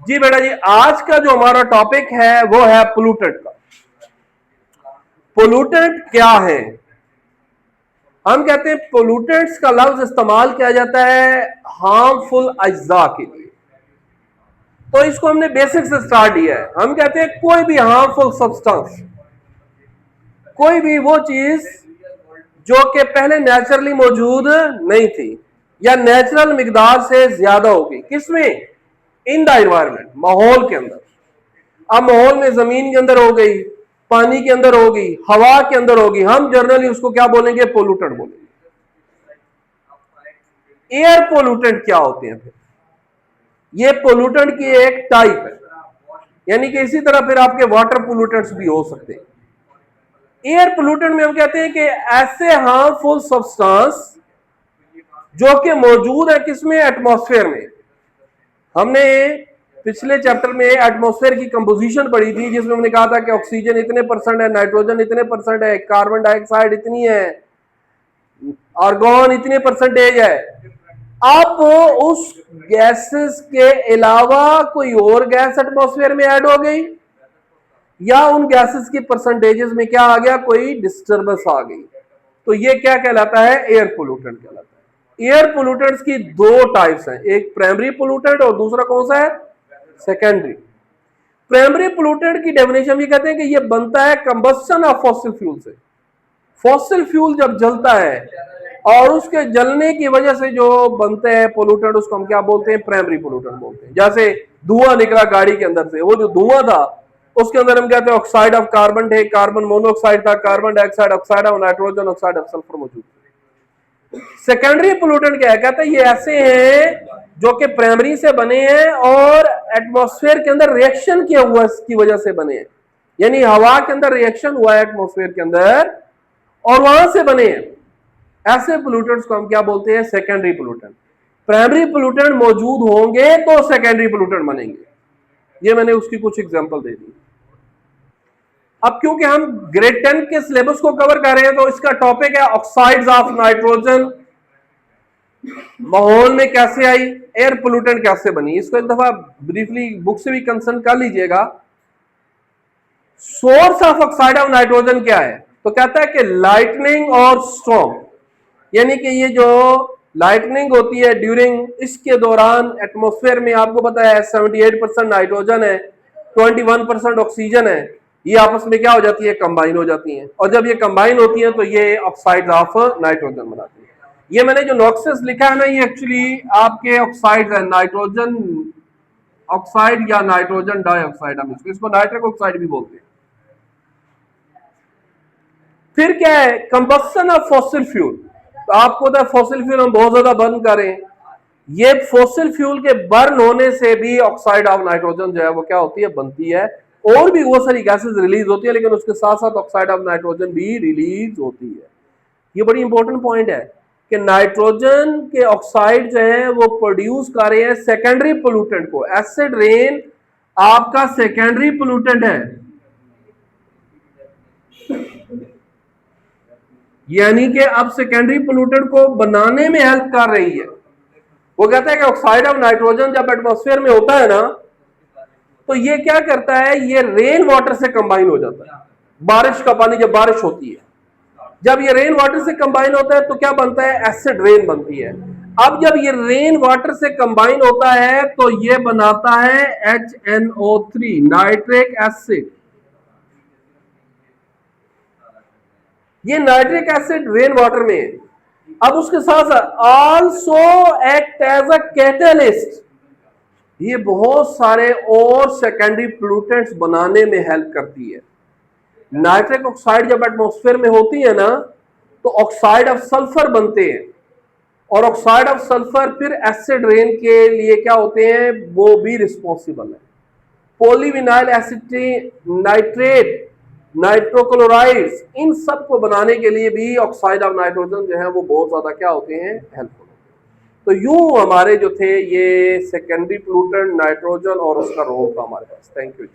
जी बेटा जी, आज का जो हमारा टॉपिक है वो है पोल्यूटेंट का। पोल्यूटेंट क्या है? हम कहते हैं पोल्यूटेंट्स का लफ्ज इस्तेमाल किया जाता है हार्मफुल अज्जा के लिए। तो इसको हमने बेसिक से स्टार्ट किया है। हम कहते हैं कोई भी हार्मफुल सब्सटेंस, कोई भी वो चीज जो कि पहले नेचुरली मौजूद नहीं थी या नेचुरल मिकदार से ज्यादा होगी, किसमें? इन द एनवायरमेंट, माहौल के अंदर। अब माहौल में जमीन के अंदर हो गई, पानी के अंदर होगी, हवा के अंदर होगी, हम जनरली उसको क्या बोलेंगे? पोल्यूटेंट बोलेंगे। एयर पोल्यूटेंट क्या होते हैं? फिर ये पोल्यूटेंट की एक टाइप है, यानी कि इसी तरह फिर आपके वाटर पोल्यूटेंट्स भी हो सकते हैं। एयर पोल्यूटेंट में हम कहते हैं कि ऐसे हार्मफुल सब्सटेंस जो कि मौजूद है किसमें? एटमॉस्फेयर में। हमने पिछले चैप्टर में एटमॉस्फेयर की कंपोजिशन पढ़ी थी, जिसमें हमने कहा था कि ऑक्सीजन इतने परसेंट है, नाइट्रोजन इतने परसेंट है, कार्बन डाइऑक्साइड इतनी है, आर्गन इतने परसेंटेज है। अब उस गैसेस के अलावा कोई और गैस एटमॉस्फेयर में ऐड हो गई या उन गैसेस की परसेंटेजेस में क्या आ गया? कोई डिस्टर्बेंस आ गई, तो ये क्या कहलाता है? एयर पोल्यूटेंट कहलाता है। एयर पोल्यूटेंट्स की दो टाइप्स हैं, एक प्राइमरी पोल्यूटेंट और दूसरा कौन सा है? सेकेंडरी। प्राइमरी पोल्यूटेंट की डेफिनेशन ये कहते हैं कि ये बनता है कंबस्शन ऑफ फॉसिल फ्यूल से। फॉसिल फ्यूल जब जलता है और उसके जलने की वजह से जो बनते हैं पोल्यूटेंट, उसको हम क्या बोलते हैं? प्राइमरी पोल्यूटेंट बोलते हैं। जैसे धुआं निकला गाड़ी के अंदर से, वो जो धुआं था उसके अंदर हम कहते हैं ऑक्साइड ऑफ कार्बन थे, कार्बन मोनोऑक्साइड था, carbon dioxide, oxide of nitrogen, oxide of sulphur मौजूद थे। सेकेंडरी पोल्यूटेंट क्या है? कहते हैं ये ऐसे हैं जो कि प्राइमरी से बने हैं और एटमॉस्फेयर के अंदर रिएक्शन किया हुआ की वजह से बने हैं, यानी हवा के अंदर रिएक्शन हुआ है एटमॉस्फेयर के अंदर और वहां से बने हैं। ऐसे पोल्यूटेंट्स को हम क्या बोलते हैं? Secondary pollutant. प्राइमरी पोल्यूटेंट मौजूद होंगे तो सेकेंडरी पोल्यूटेंट बनेंगे। ये मैंने उसकी कुछ एग्जांपल दे दी। अब क्योंकि हम ग्रेड 10 के सिलेबस को कवर कर रहे हैं तो इसका टॉपिक है ऑक्साइड्स ऑफ नाइट्रोजन। माहौल में कैसे आई, एयर पोल्यूटेंट कैसे बनी, इसको एक दफा ब्रीफली बुक से भी कंसल्ट कर लीजिएगा। Source of oxide of nitrogen क्या है? तो कहता है कि लाइटनिंग और स्टॉर्म, यानी कि ये जो लाइटनिंग होती है ड्यूरिंग, इसके दौरान एटमॉस्फेयर में आपको पता है 78% नाइट्रोजन है, 21% ऑक्सीजन है, ये आपस में क्या हो जाती है? कंबाइन हो जाती हैं, और जब ये कंबाइन होती हैं तो ये ऑक्साइड ऑफ नाइट्रोजन बनाती है। ये मैंने जो नॉक्सेस लिखा है ना, ये एक्चुअली आपके ऑक्साइड है, नाइट्रोजन ऑक्साइड या नाइट्रोजन डाइऑक्साइड, हम इसको नाइट्रिक ऑक्साइड भी बोलते हैं। फिर क्या है? Combustion of fossil fuel. तो आपको पता है फॉसिल फ्यूल हम बहुत ज्यादा बर्न करें, ये फॉसिल फ्यूल के बर्न होने से भी ऑक्साइड ऑफ नाइट्रोजन जो है वो क्या होती है? बनती है। और भी बहुत सारी गैसेस रिलीज होती है, लेकिन उसके साथ साथ ऑक्साइड ऑफ नाइट्रोजन भी रिलीज होती है। ये बड़ी इंपॉर्टेंट पॉइंट है कि नाइट्रोजन के ऑक्साइड जो है वो प्रोड्यूस कर रहे हैं सेकेंडरी पोल्यूटेंट को। एसिड रेन आपका सेकेंडरी पोल्यूटेंट है, यानी कि अब सेकेंडरी पोल्यूटेंट को बनाने में हेल्प कर रही है। वो कहता है कि ऑक्साइड ऑफ नाइट्रोजन जब एटमॉस्फेयर में होता है ना, तो ये क्या करता है? ये रेन वाटर से कंबाइन हो जाता है। बारिश का पानी जब बारिश होती है, जब ये रेन वाटर से कंबाइन होता है तो क्या बनता है? एसिड रेन बनती है। अब जब ये रेन वाटर से कंबाइन होता है तो ये बनाता है HNO3, नाइट्रिक एसिड। ये नाइट्रिक एसिड रेन वाटर में है। अब उसके साथ साथ also act as a catalyst, ये बहुत सारे और सेकेंडरी पोल्यूटेंट्स बनाने में हेल्प करती है। नाइट्रिक ऑक्साइड जब एटमॉस्फेयर में होती है ना, तो ऑक्साइड ऑफ सल्फर बनते हैं, और ऑक्साइड ऑफ सल्फर फिर एसिड रेन के लिए क्या होते हैं? वो भी रिस्पॉन्सिबल है। पॉलीविनाइल एसिड नाइट्रेट, नाइट्रोक्लोराइड्स, इन सब को बनाने के लिए भी ऑक्साइड ऑफ नाइट्रोजन जो है वो बहुत ज्यादा क्या होते हैं? हेल्पफुल। तो यूं हमारे जो थे ये सेकेंडरी पोल्यूटेंट, नाइट्रोजन और उसका रोल था हमारे पास। Thank you.